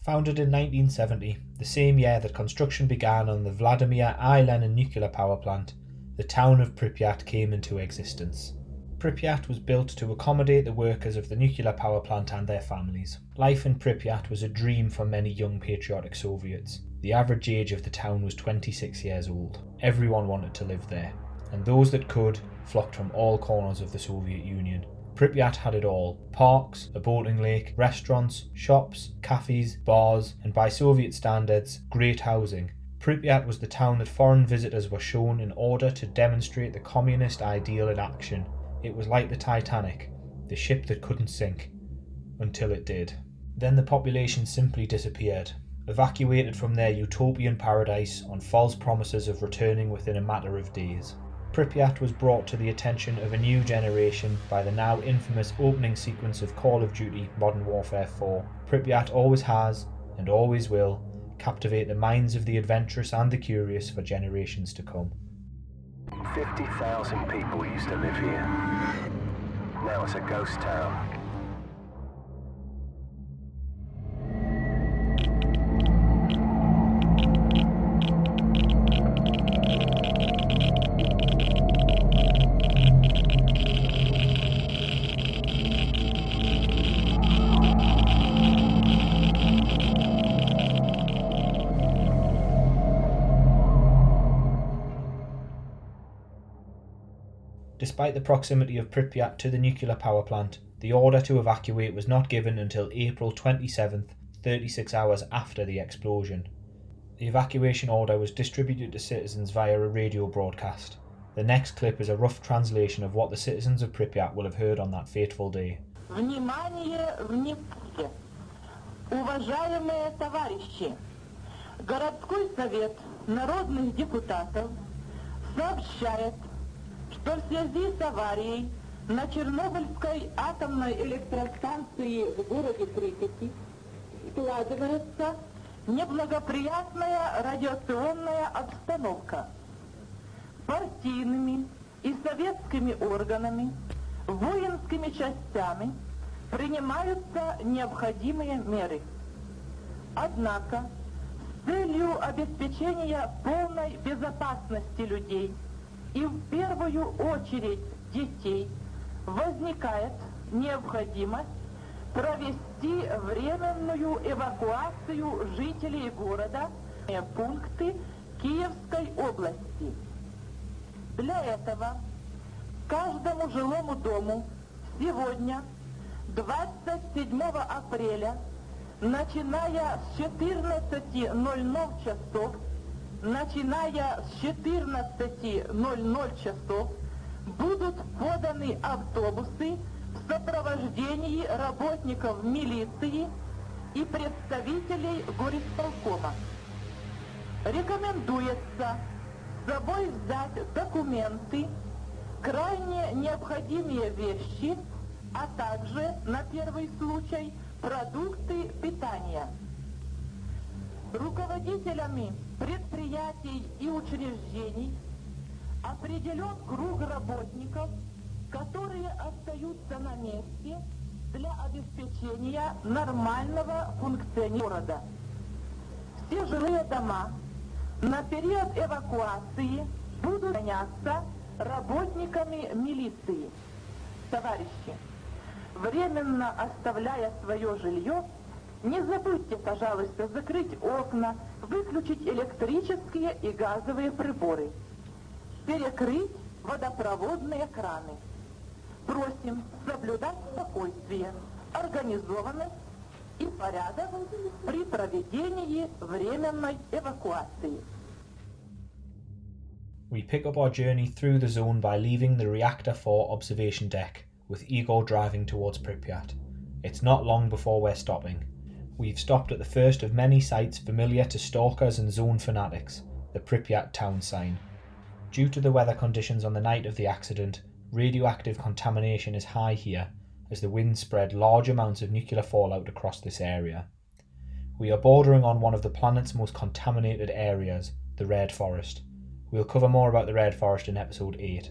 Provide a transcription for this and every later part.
Founded in 1970, the same year that construction began on the Vladimir I. Lenin nuclear power plant, the town of Pripyat came into existence. Pripyat was built to accommodate the workers of the nuclear power plant and their families. Life in Pripyat was a dream for many young patriotic Soviets. The average age of the town was 26 years old. Everyone wanted to live there, and those that could flocked from all corners of the Soviet Union. Pripyat had it all: parks, a boating lake, restaurants, shops, cafes, bars, and by Soviet standards, great housing. Pripyat was the town that foreign visitors were shown in order to demonstrate the communist ideal in action. It was like the Titanic, the ship that couldn't sink, until it did. Then the population simply disappeared, evacuated from their utopian paradise on false promises of returning within a matter of days. Pripyat was brought to the attention of a new generation by the now infamous opening sequence of Call of Duty Modern Warfare 4. Pripyat always has, and always will, captivate the minds of the adventurous and the curious for generations to come. 50,000 people used to live here. Now it's a ghost town. Despite the proximity of Pripyat to the nuclear power plant, the order to evacuate was not given until April 27th, 36 hours after the explosion. The evacuation order was distributed to citizens via a radio broadcast. The next clip is a rough translation of what the citizens of Pripyat will have heard on that fateful day. Внимание, внимание! Уважаемые товарищи! Городской совет народных депутатов сообщает, что в связи с аварией на Чернобыльской атомной электростанции в городе Припяти складывается неблагоприятная радиационная обстановка. Партийными и советскими органами, воинскими частями принимаются необходимые меры. Однако, с целью обеспечения полной безопасности людей и в первую очередь детей возникает необходимость провести временную эвакуацию жителей города в пункты Киевской области. Для этого каждому жилому дому сегодня, 27 апреля, начиная с 14:00 часов, с 14:00 часов будут поданы автобусы в сопровождении работников милиции и представителей горисполкома. Рекомендуется с собой взять документы, крайне необходимые вещи, а также, на первый случай, продукты питания. Руководителями предприятий и учреждений определен круг работников, которые остаются на месте для обеспечения нормального функционирования города. Все жилые дома на период эвакуации будут охраняться работниками милиции. Товарищи, временно оставляя свое жилье, не забудьте, пожалуйста, закрыть окна, выключить электрические и газовые приборы, перекрыть водопроводные краны. Просим соблюдать спокойствие, организованность и порядок при проведении временной эвакуации. We pick up our journey through the zone by leaving the Reactor 4 observation deck, with Igor driving towards Pripyat. It's not long before we're stopping. We've stopped at the first of many sites familiar to stalkers and zone fanatics, the Pripyat town sign. Due to the weather conditions on the night of the accident, radioactive contamination is high here, as the wind spread large amounts of nuclear fallout across this area. We are bordering on one of the planet's most contaminated areas, the Red Forest. We'll cover more about the Red Forest in episode 8.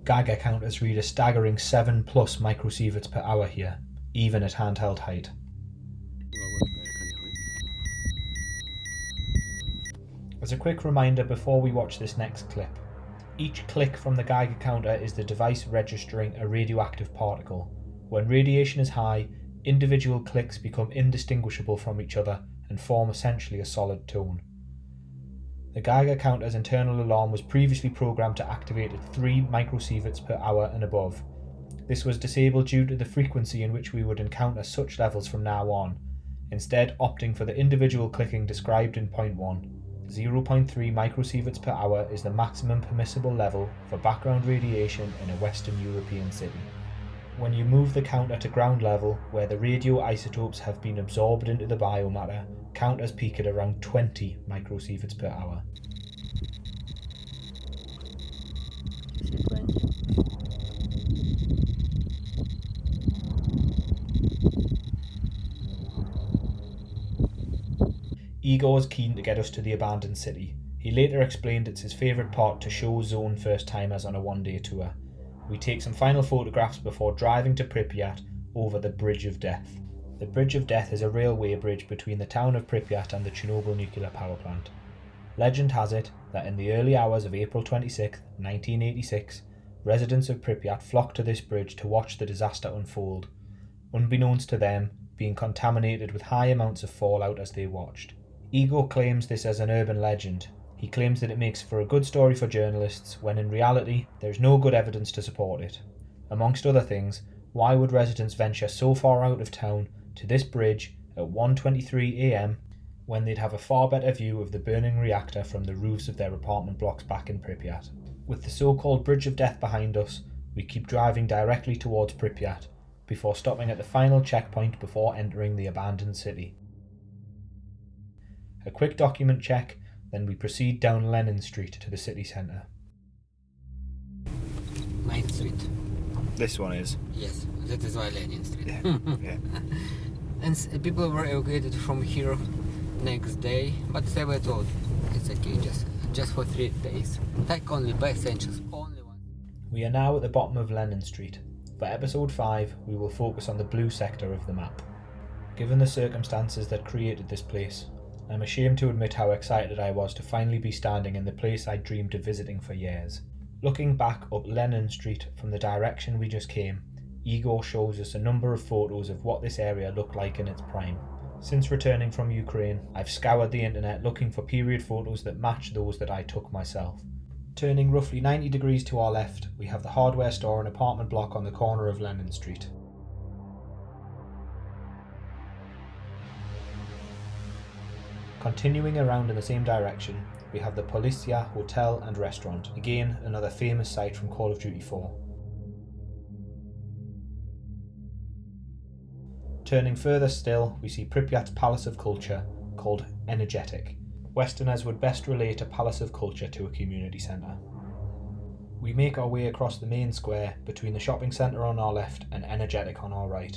Geiger counters read a staggering 7+ microsieverts per hour here, even at handheld height. As a quick reminder before we watch this next clip, each click from the Geiger counter is the device registering a radioactive particle. When radiation is high, individual clicks become indistinguishable from each other and form essentially a solid tone. The Geiger counter's internal alarm was previously programmed to activate at 3 microsieverts per hour and above. This was disabled due to the frequency in which we would encounter such levels from now on, instead opting for the individual clicking described in point 1. 0.3 microsieverts per hour is the maximum permissible level for background radiation in a Western European city. When you move the counter to ground level, where the radioisotopes have been absorbed into the biomatter, counters peak at around 20 microsieverts per hour. Igor is keen to get us to the abandoned city. He later explained it's his favourite part to show zone first-timers on a one-day tour. We take some final photographs before driving to Pripyat over the Bridge of Death. The Bridge of Death is a railway bridge between the town of Pripyat and the Chernobyl nuclear power plant. Legend has it that in the early hours of April 26, 1986, residents of Pripyat flocked to this bridge to watch the disaster unfold, unbeknownst to them, being contaminated with high amounts of fallout as they watched. Igor claims this as an urban legend. He claims that it makes for a good story for journalists, when in reality there is no good evidence to support it. Amongst other things, why would residents venture so far out of town to this bridge at 1:23 a.m. when they'd have a far better view of the burning reactor from the roofs of their apartment blocks back in Pripyat? With the so-called Bridge of Death behind us, we keep driving directly towards Pripyat, before stopping at the final checkpoint before entering the abandoned city. A quick document check, then we proceed down Lenin Street to the city centre. 9th Street. This one is? Yes, that is why Lenin Street. Yeah. And people were evacuated from here next day, but they were told it's okay, just for 3 days. Like only by essentials, only one. We are now at the bottom of Lenin Street. For episode 5, we will focus on the blue sector of the map. Given the circumstances that created this place, I'm ashamed to admit how excited I was to finally be standing in the place I dreamed of visiting for years. Looking back up Lenin Street from the direction we just came, Igor shows us a number of photos of what this area looked like in its prime. Since returning from Ukraine, I've scoured the internet looking for period photos that match those that I took myself. Turning roughly 90 degrees to our left, we have the hardware store and apartment block on the corner of Lenin Street. Continuing around in the same direction, we have the Polissya hotel and restaurant, again another famous site from Call of Duty 4. Turning further still, we see Pripyat's Palace of Culture, called Energetik. Westerners would best relate a Palace of Culture to a community centre. We make our way across the main square between the shopping centre on our left and Energetik on our right.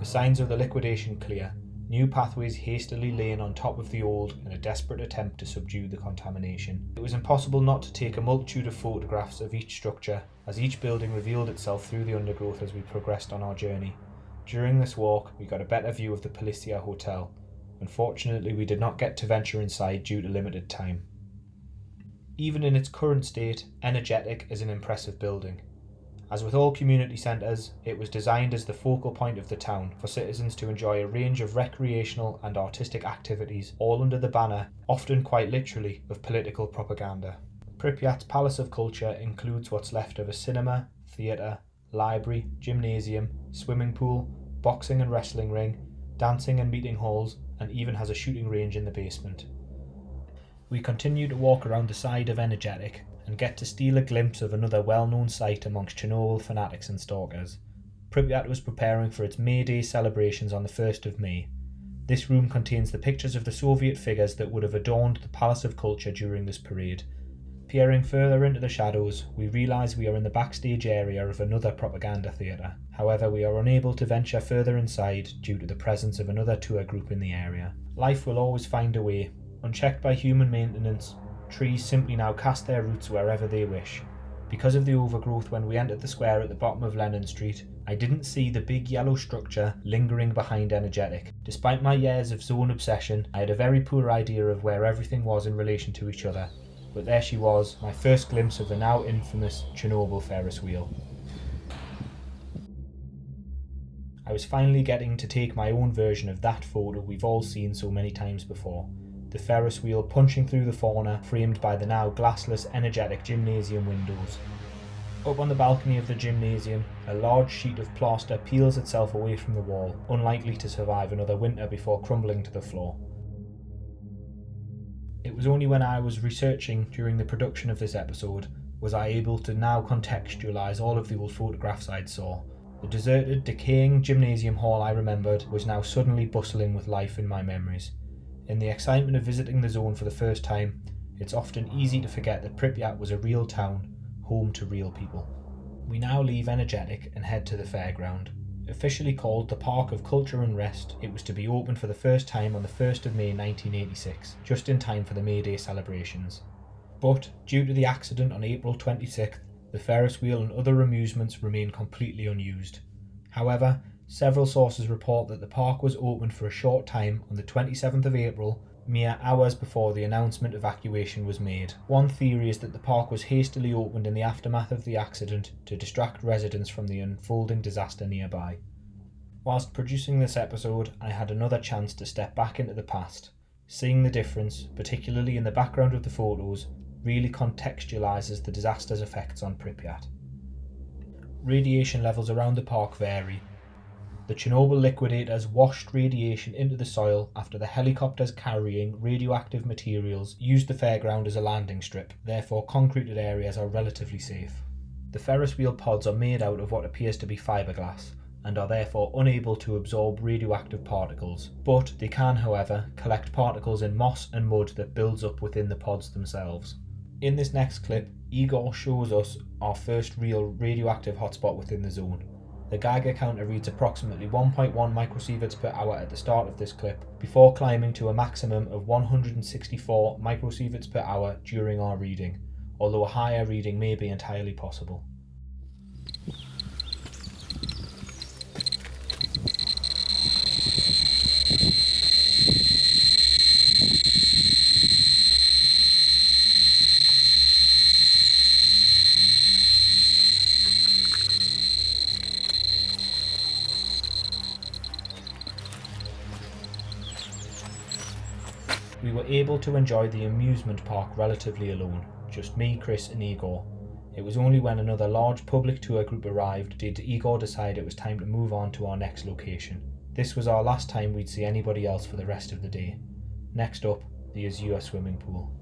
The signs of the liquidation clear, new pathways hastily laying on top of the old in a desperate attempt to subdue the contamination. It was impossible not to take a multitude of photographs of each structure, as each building revealed itself through the undergrowth as we progressed on our journey. During this walk, we got a better view of the Polissya hotel. Unfortunately, we did not get to venture inside due to limited time. Even in its current state, Energetik is an impressive building. As with all community centres, it was designed as the focal point of the town for citizens to enjoy a range of recreational and artistic activities, all under the banner, often quite literally, of political propaganda. Pripyat's Palace of Culture includes what's left of a cinema, theatre, library, gymnasium, swimming pool, boxing and wrestling ring, dancing and meeting halls, and even has a shooting range in the basement. We continue to walk around the side of Energetik and get to steal a glimpse of another well-known sight amongst Chernobyl fanatics and stalkers. Pripyat was preparing for its May Day celebrations on the 1st of May. This room contains the pictures of the Soviet figures that would have adorned the Palace of Culture during this parade. Peering further into the shadows, we realise we are in the backstage area of another propaganda theatre. However, we are unable to venture further inside due to the presence of another tour group in the area. Life will always find a way. Unchecked by human maintenance, trees simply now cast their roots wherever they wish. Because of the overgrowth when we entered the square at the bottom of Lennon Street, I didn't see the big yellow structure lingering behind Energetik. Despite my years of zone obsession, I had a very poor idea of where everything was in relation to each other. But there she was, my first glimpse of the now infamous Chernobyl Ferris wheel. I was finally getting to take my own version of that photo we've all seen so many times before. The Ferris wheel punching through the fauna, framed by the now glassless Energetik gymnasium windows. Up on the balcony of the gymnasium, a large sheet of plaster peels itself away from the wall, unlikely to survive another winter before crumbling to the floor. It was only when I was researching during the production of this episode was I able to now contextualise all of the old photographs I'd saw. The deserted, decaying gymnasium hall I remembered was now suddenly bustling with life in my memories. In the excitement of visiting the zone for the first time, it's often easy to forget that Pripyat was a real town, home to real people. We now leave Energetik and head to the fairground. Officially called the Park of Culture and Rest, it was to be opened for the first time on the 1st of May 1986, just in time for the May Day celebrations. But, due to the accident on April 26th, the Ferris wheel and other amusements remain completely unused. However, several sources report that the park was opened for a short time on the 27th of April, mere hours before the announcement evacuation was made. One theory is that the park was hastily opened in the aftermath of the accident to distract residents from the unfolding disaster nearby. Whilst producing this episode, I had another chance to step back into the past. Seeing the difference, particularly in the background of the photos, really contextualises the disaster's effects on Pripyat. Radiation levels around the park vary. The Chernobyl liquidators washed radiation into the soil after the helicopters carrying radioactive materials used the fairground as a landing strip, therefore concreted areas are relatively safe. The Ferris wheel pods are made out of what appears to be fiberglass, and are therefore unable to absorb radioactive particles, but they can, however, collect particles in moss and mud that builds up within the pods themselves. In this next clip, Igor shows us our first real radioactive hotspot within the zone. The Geiger counter reads approximately 1.1 microsieverts per hour at the start of this clip, before climbing to a maximum of 164 microsieverts per hour during our reading, although a higher reading may be entirely possible. We were able to enjoy the amusement park relatively alone, just me, Chris and Igor. It was only when another large public tour group arrived did Igor decide it was time to move on to our next location. This was our last time we'd see anybody else for the rest of the day. Next up, the Azure swimming pool.